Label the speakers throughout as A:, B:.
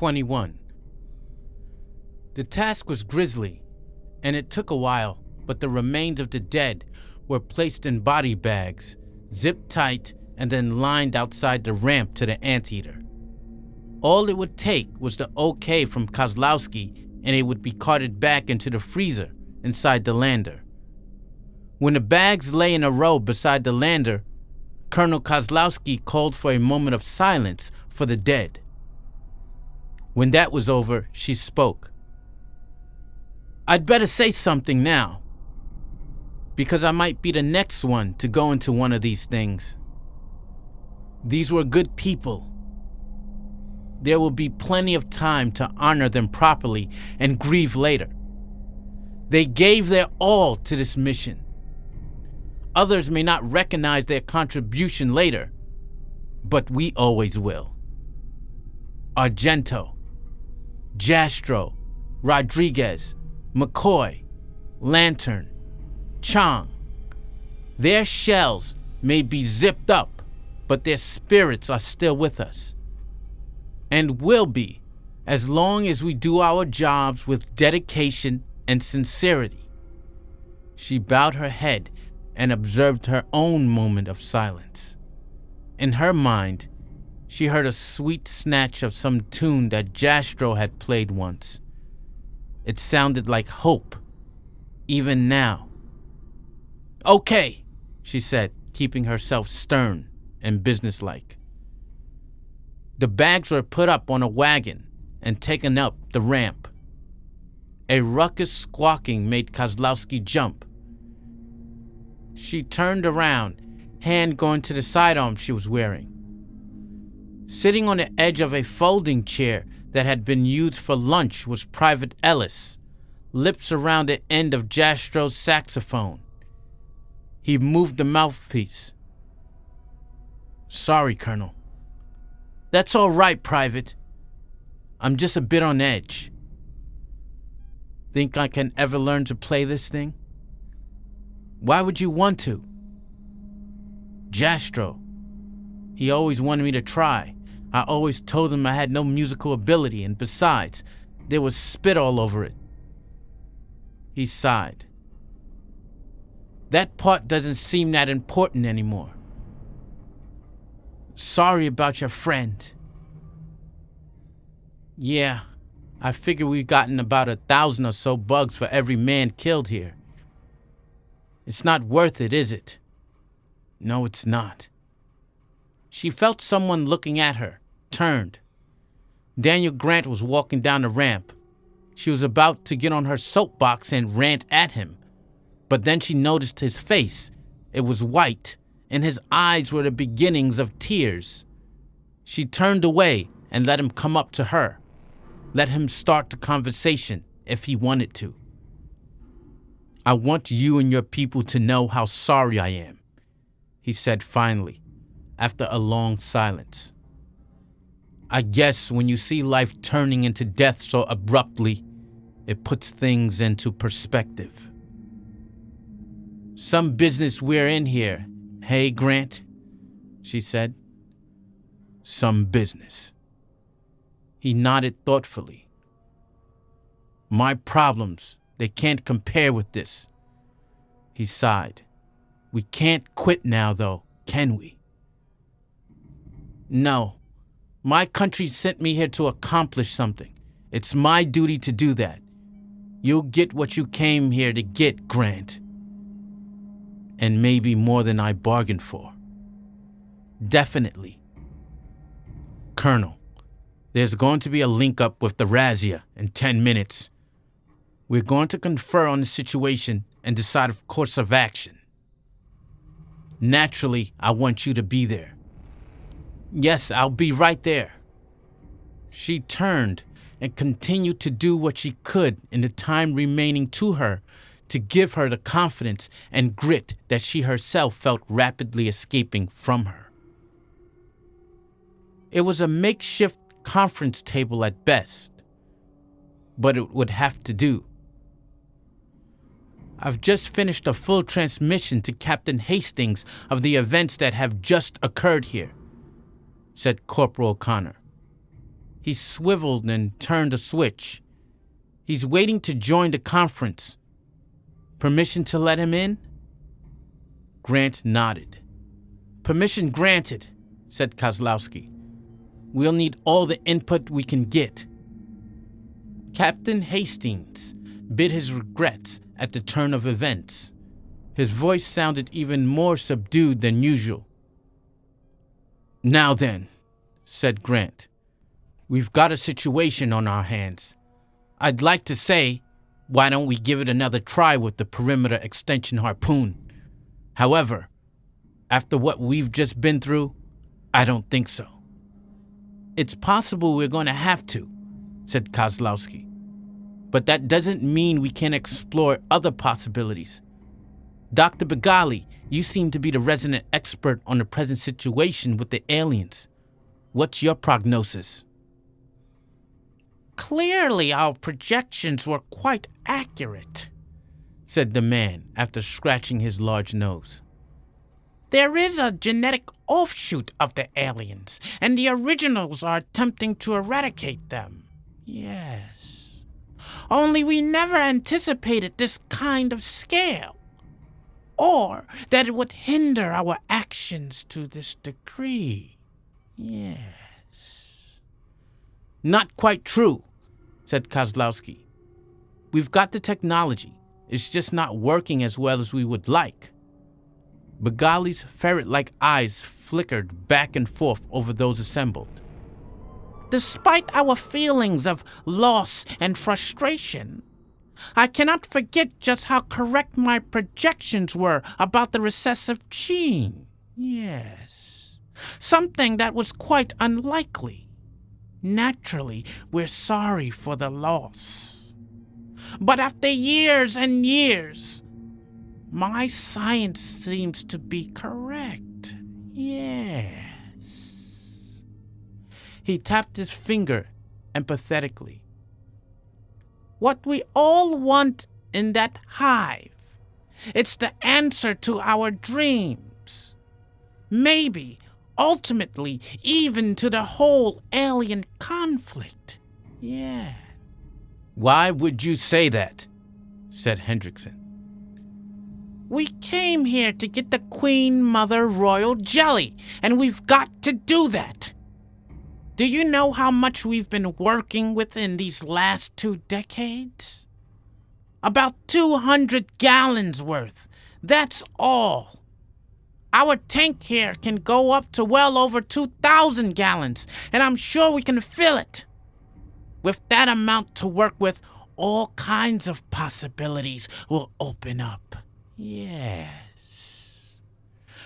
A: 21. The task was grisly, and it took a while, but the remains of the dead were placed in body bags, zipped tight, and then lined outside the ramp to the anteater. All it would take was the okay from Kozlowski, and it would be carted back into the freezer inside the lander. When the bags lay in a row beside the lander, Colonel Kozlowski called for a moment of silence for the dead. When that was over, she spoke. "I'd better say something now, because I might be the next one to go into one of these things. These were good people. There will be plenty of time to honor them properly and grieve later. They gave their all to this mission. Others may not recognize their contribution later, but we always will. Argento, Jastro, Rodriguez, McCoy, Lantern, Chang. Their shells may be zipped up, but their spirits are still with us. And will be, as long as we do our jobs with dedication and sincerity." She bowed her head and observed her own moment of silence. In her mind, she heard a sweet snatch of some tune that Jastro had played once. It sounded like hope, even now. "Okay," she said, keeping herself stern and businesslike. The bags were put up on a wagon and taken up the ramp. A ruckus squawking made Kozlowski jump. She turned around, hand going to the sidearm she was wearing. Sitting on the edge of a folding chair that had been used for lunch was Private Ellis, lips around the end of Jastro's saxophone. He moved the mouthpiece. "Sorry, Colonel." "That's all right, Private. I'm just a bit on edge." "Think I can ever learn to play this thing?" "Why would you want to?" "Jastro. He always wanted me to try. I always told him I had no musical ability, and besides, there was spit all over it." He sighed. "That part doesn't seem that important anymore." "Sorry about your friend." "Yeah, I figure we've gotten about 1,000 or so bugs for every man killed here. It's not worth it, is it?" "No, it's not." She felt someone looking at her, turned. Daniel Grant was walking down the ramp. She was about to get on her soapbox and rant at him, but then she noticed his face. It was white, and his eyes were the beginnings of tears. She turned away and let him come up to her. Let him start the conversation if he wanted to. "I want you and your people to know how sorry I am," he said finally, after a long silence. "I guess when you see life turning into death so abruptly, it puts things into perspective. Some business we're in here, hey, Grant?" she said. "Some business." He nodded thoughtfully. "My problems, they can't compare with this." He sighed. "We can't quit now, though, can we?" "No. My country sent me here to accomplish something. It's my duty to do that. You'll get what you came here to get, Grant. And maybe more than I bargained for." "Definitely." "Colonel, there's going to be a link-up with the razzia in 10 minutes. We're going to confer on the situation and decide a course of action. Naturally, I want you to be there." "Yes, I'll be right there." She turned and continued to do what she could in the time remaining to her to give her the confidence and grit that she herself felt rapidly escaping from her. It was a makeshift conference table at best, but it would have to do. "I've just finished a full transmission to Captain Hastings of the events that have just occurred here," said Corporal O'Connor. He swiveled and turned a switch. He's waiting to join the conference. Permission to let him in? Grant nodded. Permission granted, said Kozlowski. We'll need all the input we can get. Captain Hastings bid his regrets at the turn of events. His voice sounded even more subdued than usual. Now then, said Grant, we've got a situation on our hands. I'd like to say, why don't we give it another try with the perimeter extension harpoon? However, after what we've just been through, I don't think so. It's possible we're going to have to, said Kozlowski. But that doesn't mean we can't explore other possibilities. Dr. Begali, you seem to be the resident expert on the present situation with the aliens. What's your prognosis? Clearly, our projections were quite accurate, said the man after scratching his large nose. There is a genetic offshoot of the aliens, and the originals are attempting to eradicate them. Yes. Only we never anticipated this kind of scale, or that it would hinder our actions to this degree. Yes. Not quite true, said Kozlowski. We've got the technology. It's just not working as well as we would like. Begali's ferret-like eyes flickered back and forth over those assembled. Despite our feelings of loss and frustration, I cannot forget just how correct my projections were about the recessive gene. Yes. Something that was quite unlikely. Naturally, we're sorry for the loss. But after years and years, my science seems to be correct. Yes. He tapped his finger empathetically. What we all want in that hive, it's the answer to our dreams. Maybe, ultimately, even to the whole alien conflict. Yeah. Why would you say that? Said Hendrickson. We came here to get the Queen Mother Royal Jelly, and we've got to do that. Do you know how much we've been working with in these last 2 decades? About 200 gallons worth. That's all. Our tank here can go up to well over 2,000 gallons, and I'm sure we can fill it. With that amount to work with, all kinds of possibilities will open up. Yes.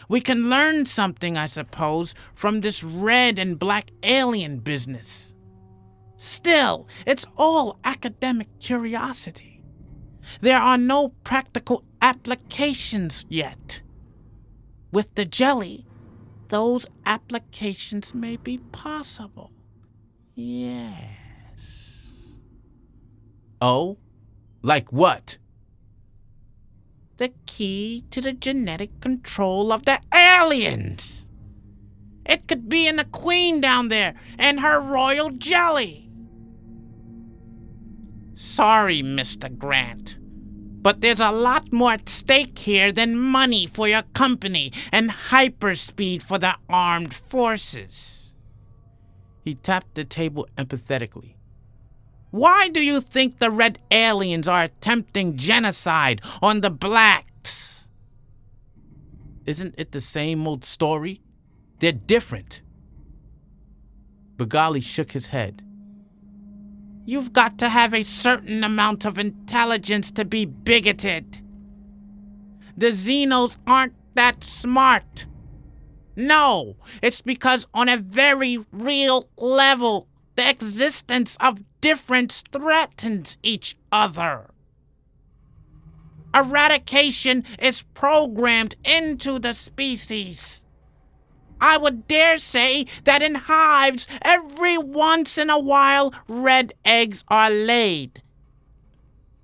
A: We can learn something, I suppose, from this red and black alien business. Still, it's all academic curiosity. There are no practical applications yet. With the jelly, those applications may be possible. Yes. Oh? Like what? The key to the genetic control of the aliens. It could be in the Queen down there and her royal jelly. Sorry, Mr. Grant, but there's a lot more at stake here than money for your company and hyperspeed for the armed forces. He tapped the table empathetically. Why do you think the red aliens are attempting genocide on the blacks? Isn't it the same old story? They're different. Begali shook his head. You've got to have a certain amount of intelligence to be bigoted. The Xenos aren't that smart. No, it's because on a very real level, the existence of difference threatens each other. Eradication is programmed into the species. I would dare say that in hives, every once in a while, red eggs are laid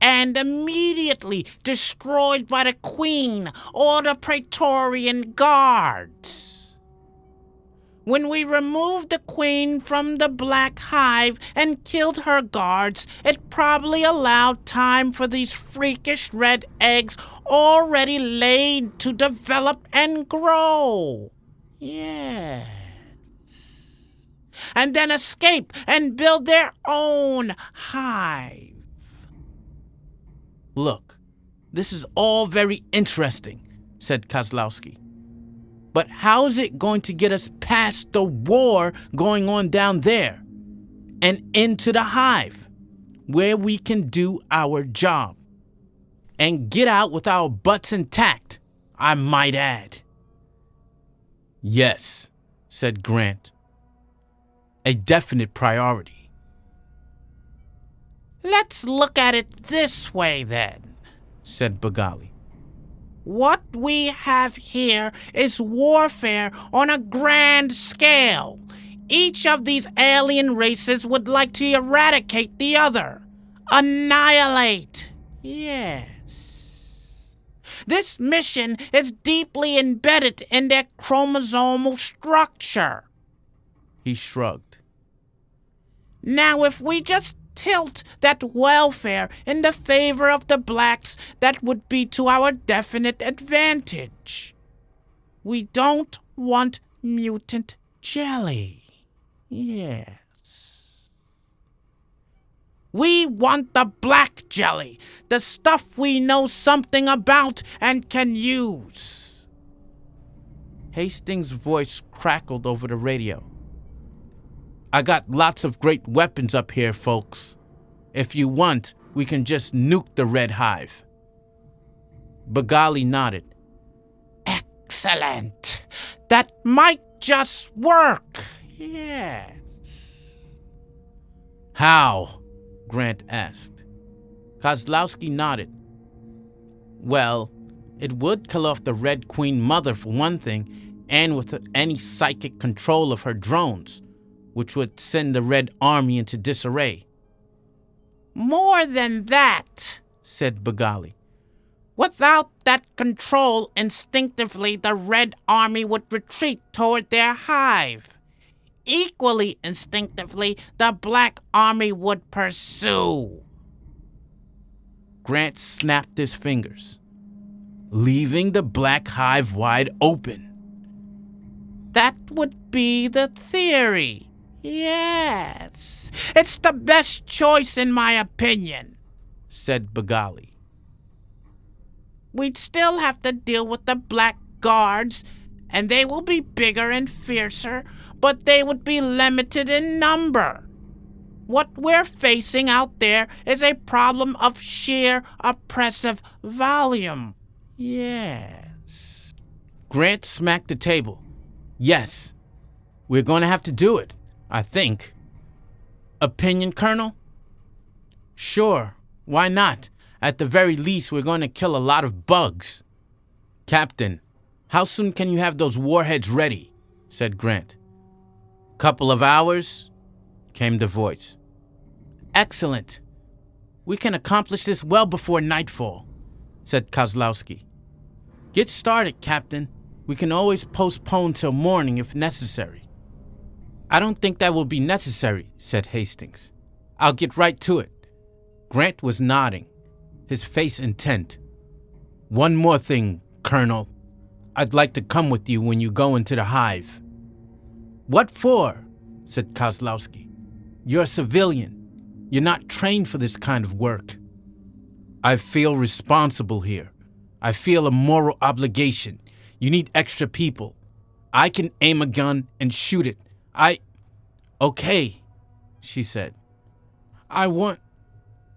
A: and immediately destroyed by the Queen or the Praetorian Guards. When we removed the queen from the black hive and killed her guards, it probably allowed time for these freakish red eggs already laid to develop and grow. Yes. And then escape and build their own hive. Look, this is all very interesting, said Kozlowski. But how is it going to get us past the war going on down there and into the hive, where we can do our job and get out with our butts intact, I might add? Yes, said Grant. A definite priority. Let's look at it this way then, said Bagali. What we have here is warfare on a grand scale. Each of these alien races would like to eradicate the other. Annihilate. Yes. This mission is deeply embedded in their chromosomal structure. He shrugged. Now, if we just tilt that welfare in the favor of the blacks, that would be to our definite advantage. We don't want mutant jelly. Yes. We want the black jelly, the stuff we know something about and can use. Hastings' voice crackled over the radio. I got lots of great weapons up here, folks. If you want, we can just nuke the Red Hive. Bagali nodded. Excellent. That might just work. Yes. How? Grant asked. Kozlowski nodded. Well, it would kill off the Red Queen Mother for one thing, and with any psychic control of her drones, which would send the Red Army into disarray. More than that, said Bagali. Without that control, instinctively the Red Army would retreat toward their hive. Equally instinctively, the Black Army would pursue. Grant snapped his fingers, leaving the Black Hive wide open. That would be the theory. Yes, it's the best choice in my opinion, said Bagali. We'd still have to deal with the Black Guards, and they will be bigger and fiercer, but they would be limited in number. What we're facing out there is a problem of sheer oppressive volume. Yes. Grant smacked the table. Yes, we're going to have to do it. I think. Opinion, Colonel? Sure, why not? At the very least, we're going to kill a lot of bugs. Captain, how soon can you have those warheads ready? Said Grant. Couple of hours, came the voice. Excellent. We can accomplish this well before nightfall, said Kozlowski. Get started, Captain. We can always postpone till morning if necessary. I don't think that will be necessary, said Hastings. I'll get right to it. Grant was nodding, his face intent. One more thing, Colonel. I'd like to come with you when you go into the hive. What for? Said Kozlowski. You're a civilian. You're not trained for this kind of work. I feel responsible here. I feel a moral obligation. You need extra people. I can aim a gun and shoot it. Okay, she said. I want...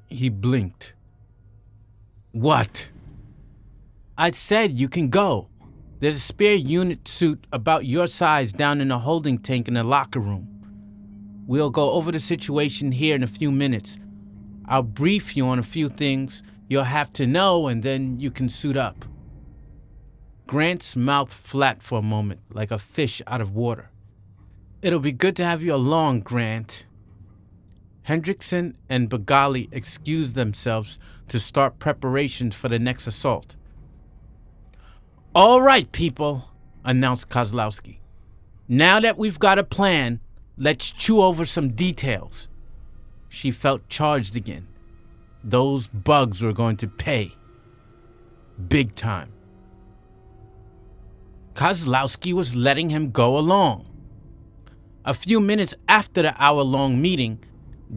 A: He blinked. What? I said you can go. There's a spare unit suit about your size down in a holding tank in the locker room. We'll go over the situation here in a few minutes. I'll brief you on a few things you'll have to know, and then you can suit up. Grant's mouth flapped for a moment, like a fish out of water. It'll be good to have you along, Grant. Hendrickson and Bagali excused themselves to start preparations for the next assault. All right, people, announced Kozlowski. Now that we've got a plan, let's chew over some details. She felt charged again. Those bugs were going to pay. Big time. Kozlowski was letting him go along. A few minutes after the hour-long meeting,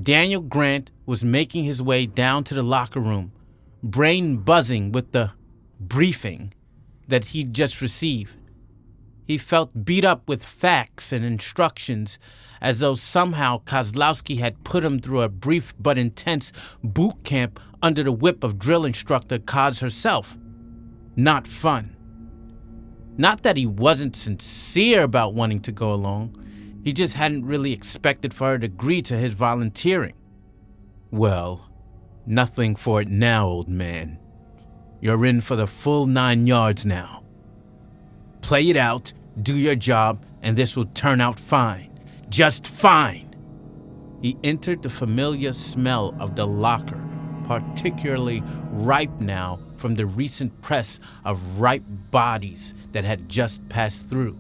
A: Daniel Grant was making his way down to the locker room, brain buzzing with the briefing that he'd just received. He felt beat up with facts and instructions, as though somehow Kozlowski had put him through a brief but intense boot camp under the whip of drill instructor Koz herself. Not fun. Not that he wasn't sincere about wanting to go along. He just hadn't really expected for her to agree to his volunteering. Well, nothing for it now, old man. You're in for the full 9 yards now. Play it out, do your job, and this will turn out fine. Just fine. He entered the familiar smell of the locker, particularly ripe now from the recent press of ripe bodies that had just passed through.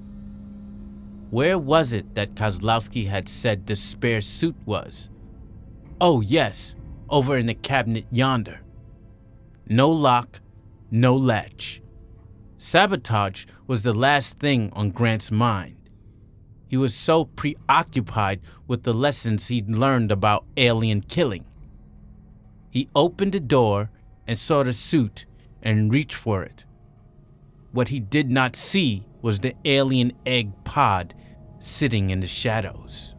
A: Where was it that Kozlowski had said the spare suit was? Oh yes, over in the cabinet yonder. No lock, no latch. Sabotage was the last thing on Grant's mind. He was so preoccupied with the lessons he'd learned about alien killing. He opened the door and saw the suit and reached for it. What he did not see was the alien egg pod sitting in the shadows.